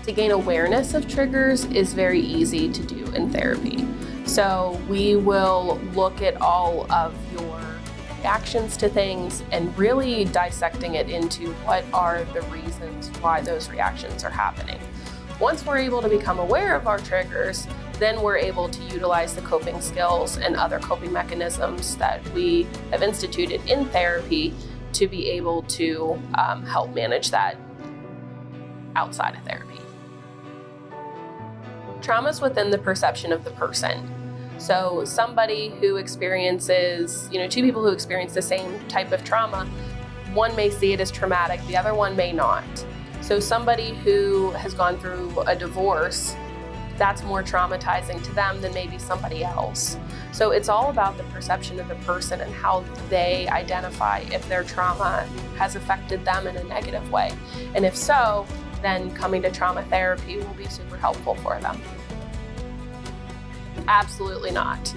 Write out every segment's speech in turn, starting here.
To gain awareness of triggers is very easy to do in therapy. So we will look at all of your reactions to things and really dissecting it into what are the reasons why those reactions are happening. Once we're able to become aware of our triggers, then we're able to utilize the coping skills and other coping mechanisms that we have instituted in therapy to be able to help manage that outside of therapy. Trauma is within the perception of the person. So somebody who experiences, two people who experience the same type of trauma, one may see it as traumatic, the other one may not. So somebody who has gone through a divorce, that's more traumatizing to them than maybe somebody else. So it's all about the perception of the person and how they identify if their trauma has affected them in a negative way. And if so, then coming to trauma therapy will be super helpful for them. Absolutely not.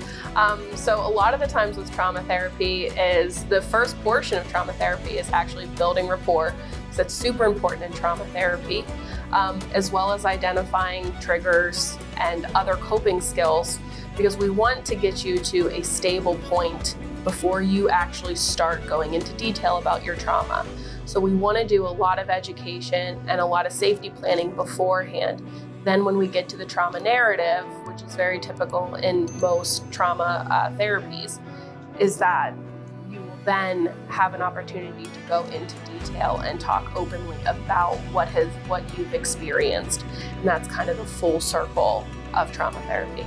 So a lot of the times with trauma therapy is the first portion of trauma therapy is actually building rapport. So that's super important in trauma therapy, as well as identifying triggers and other coping skills, because we want to get you to a stable point before you actually start going into detail about your trauma. So we want to do a lot of education and a lot of safety planning beforehand. Then when we get to the trauma narrative, which is very typical in most trauma therapies, is that you will then have an opportunity to go into detail and talk openly about what you've experienced. And that's kind of the full circle of trauma therapy.